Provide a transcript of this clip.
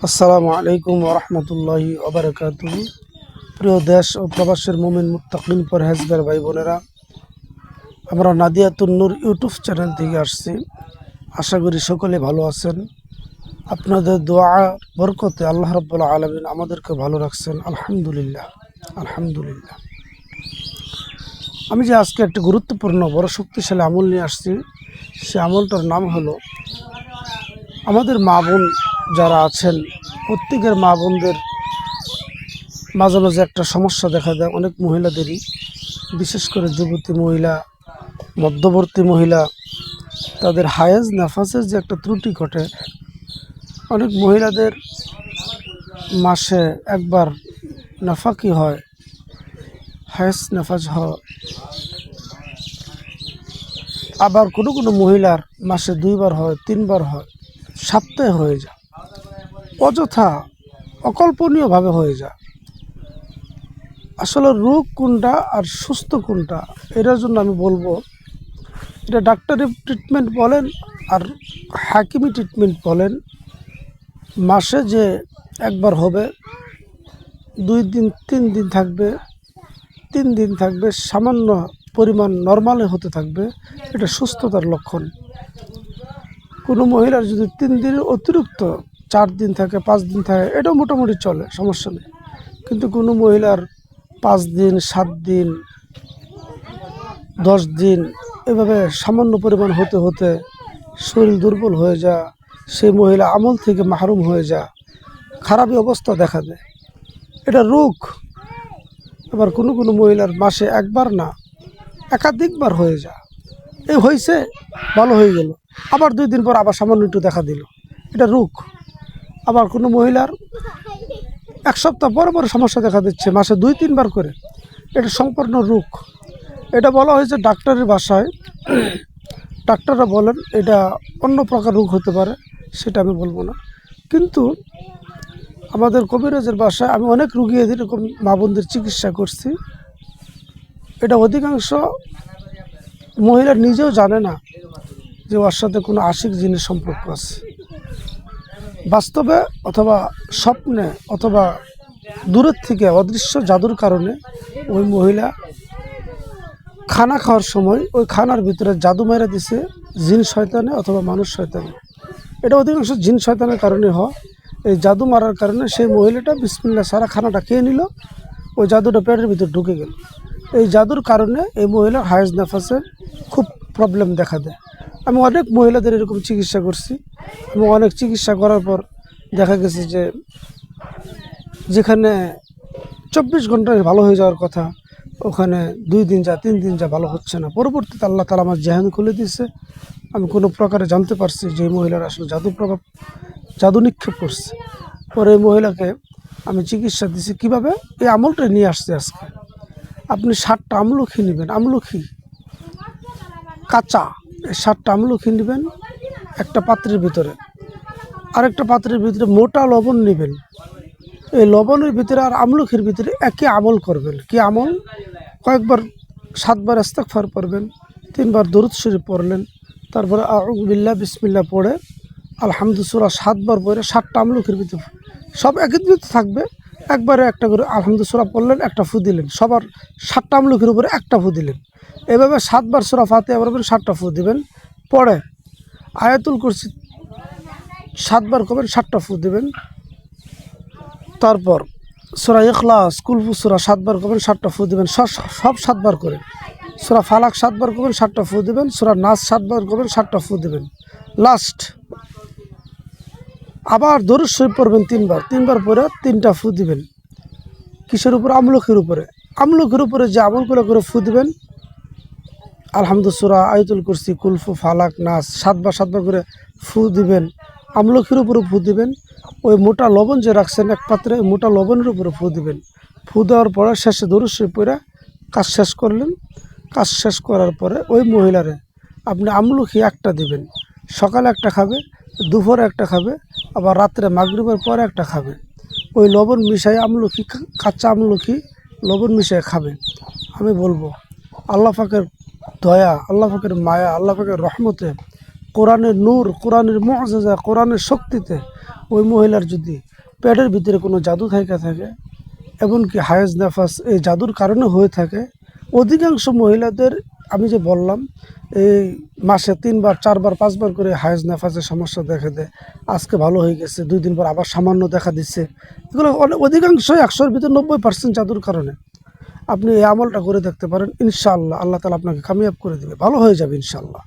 আসসালামু আলাইকুম ওরহমতুল্লাহি ওবারাকাতুহু। প্রিয় দেশ ও প্রবাসের মুমিন মুত্তাকিন পরহেজগার ভাই বোনেরা, আমরা নাদিয়াতুন নূর ইউটিউব চ্যানেল থেকে আসছি। আশা করি সকলে ভালো আছেন। আপনাদের দোয়া বরকতে আল্লাহ রাব্বুল আলামিন আমাদেরকে ভালো রাখছেন। আলহামদুলিল্লাহ আলহামদুলিল্লাহ। আমি যে আজকে একটি গুরুত্বপূর্ণ বড় শক্তিশালী আমল নিয়ে আসছি, সে আমলটার নাম হলো, আমাদের মা বোন যারা আছেন, প্রত্যেকের মা বোনদের মাঝে মাঝে একটা সমস্যা দেখা দেয়। অনেক মহিলাদেরই, বিশেষ করে যুবতী মহিলা, মধ্যবর্তী মহিলা, তাদের হায়েজ নাফাসের যে একটা ত্রুটি ঘটে। অনেক মহিলাদের মাসে একবার নাফাকি হয়, হায়েজ নাফাজ হয়। আবার কোনো কোনো মহিলার মাসে 2বার হয়, 3বার হয়, সপ্তাহে হয়ে যায়। অযথা অকল্পনীয়ভাবে হয়ে যায়। আসলে রোগ কোনটা আর সুস্থ কোনটা, এটার জন্য আমি বলবো, এটা ডাক্তারি ট্রিটমেন্ট বলেন আর হাকিমি ট্রিটমেন্ট বলেন, মাসে যে একবার হবে, 2 দিন 3 দিন থাকবে, 3 দিন থাকবে, সামান্য পরিমাণ নর্মালে হতে থাকবে, এটা সুস্থতার লক্ষণ। কোনো মহিলার যদি 3 দিনের অতিরিক্ত 4 দিন থাকে, 5 দিন থাকে, এটাও মোটামুটি চলে, সমস্যা নেই। কিন্তু কোনো মহিলার 5 দিন, 7 দিন, 10 দিন এভাবে সামান্য পরিমাণ হতে হতে শরীর দুর্বল হয়ে যায়, সেই মহিলা আমল থেকে মাহরুম হয়ে যায়, খারাপই অবস্থা দেখা দেয়। এটা রোগ। এবার কোনো কোনো মহিলার মাসে একবার না, একাধিকবার হয়ে যায়। এই হয়েছে, ভালো হয়ে গেল, আবার 2 দিন পর আবার সামান্য একটু দেখা দিল, এটা রোগ। আবার কোনো মহিলার 1 সপ্তাহ পরে পরে সমস্যা দেখা দিচ্ছে, মাসে 2-3বার করে, এটা সম্পূর্ণ রোগ। এটা বলা হয়েছে ডাক্তারের ভাষায়, ডাক্তাররা বলেন এটা অন্য প্রকার রোগ হতে পারে, সেটা আমি বলবো না। কিন্তু আমাদের কবিরাজের ভাষায় আমি অনেক রুগী এরকম মা বোনদের চিকিৎসা করছি। এটা অধিকাংশ মহিলা নিজেও জানে না যে ওর সাথে কোনো আশিক জিনের সম্পর্ক আছে। বাস্তবে অথবা স্বপ্নে অথবা দূরের থেকে অদৃশ্য জাদুর কারণে ওই মহিলা খানা খাওয়ার সময় ওই খানার ভিতরে জাদু মেরে দিছে জিন শয়তানে অথবা মানুষ শয়তানে। এটা অধিকাংশ জিন শয়তানের কারণে হয়। এই জাদু মারার কারণে সেই মহিলাটা বিসমিল্লাহ সারা খানাটা খেয়ে নিল, ওই জাদুটা পেটের ভিতরে ঢুকে গেল। এই জাদুর কারণে এই মহিলার হায়েজ নাফাসের খুব প্রবলেম দেখা দেয়। আমি অনেক মহিলাদের এরকম চিকিৎসা করছি এবং অনেক চিকিৎসা করার পর দেখা গেছে যে যেখানে 24 ঘন্টায় ভালো হয়ে যাওয়ার কথা, ওখানে 2 দিন যা 3 দিন যা ভালো হচ্ছে না। পরবর্তীতে আল্লাহ তাআলা আমার জেহান খুলে দিয়েছে, আমি কোনো প্রকারে জানতে পারছি যে এই মহিলার আসলে জাদু নিক্ষেপ করছে। পরে এই মহিলাকে আমি চিকিৎসা দিছি। কীভাবে? এই আমলটা নিয়ে আসছে আজকে। আপনি 7টা আমলখি নেবেন, আমলখি কাঁচা, এই 7টা আমলখি নেবেন একটা পাত্রের ভিতরে, আরেকটা পাত্রের ভিতরে মোটা লবণ নেবেন। এই লবণের ভিতরে আর আমলখির ভিতরে একই আমল করবেন। কি আমল? কয়েকবার 7বার ইস্তিগফার পড়বেন, 3বার দরুদ শরীফ পড়লেন, তারপরে আউযু বিল্লাহ বিসমিল্লাহ পড়ে আলহামদু সূরা 7বার পড়ে 7টা আমলখির ভিতরে সব একত্রিত থাকবে। একবারে একটা করে আলহামদু সূরা পড়লেন, একটা ফু দিলেন, সবার 7টা আমলখির উপরে একটা ফু দিলেন। এভাবে 7বার সূরা ফাতিহা পড়বেন, 7টা ফু দিবেন। পরে আয়াতুল কুরসি 7বার করবেন, 7টা ফু দিবেন। তারপর সূরা ইখলাস, কুলহু সূরা 7বার করবেন, 7টা ফু দিবেন, সব 7বার করে। সূরা ফালাক 7বার করবেন, 7টা ফু দিবেন। সূরা নাস 7বার করবেন, 7টা ফু দিবেন। লাস্ট আবার দরুদ শরীফ পড়বেন 3বার পরে 3টা ফু দিবেন। কিসের উপরে? আমলখির উপরে। আমলখির উপরে যে আমলগুলো করে ফু দিবেন, আলহামদু সূরা, আয়াতুল কুরসি, কুলহু, ফালাক, নাস 7বার করে ফু দিবেন। আমলখির উপরে ফু দিবেন। ওই মোটা লবণ যে রাখছেন এক পাত্রে, মোটা লবণের উপরে ফু দিবেন। ফু দেওয়ার পরে শেষে দরুদ শরীফ পড়ে কাজ শেষ করলেন। কাজ শেষ করার পরে ওই মহিলারে আপনি আমলখি একটা দিবেন। সকালে একটা খাবে, দুপুরে একটা খাবে, আবার রাত্রে মাগরিবের পরে একটা খাবে। ওই লবণ মিশাই আমলখি, কাঁচা আমলখি লবণ মিশাই খাবে। আমি বলবো আল্লাহ পাকের দয়া, আল্লাহ পাকের মায়া, আল্লাহ পাকের রহমতে, কোরআনের নূর, কোরআনের মুআজিজা, কোরআনের শক্তিতে ওই মহিলার যদি পেটের ভিতরে কোনো জাদু থাইকা থাকে, এমনকি হায়েজ নেফাস এই জাদুর কারণে হয়ে থাকে, অধিকাংশ মহিলাদের আমি যে বললাম এই মাসে 3বার 4বার 5বার করে হায়েজ নেফাসের সমস্যা দেখা দেয়। আজকে ভালো হয়ে গেছে, 2 দিন পর আবার সামান্য দেখা দিচ্ছে। এগুলো অধিকাংশই 100-র ভিতরে 90% জাদুর কারণে। আপনি এই আমলটা করে দেখতে পারেন, ইনশাআল্লাহ আল্লাহ তাআলা আপনাকে কামিয়াব করে দেবে, ভালো হয়ে যাবে ইনশাআল্লাহ।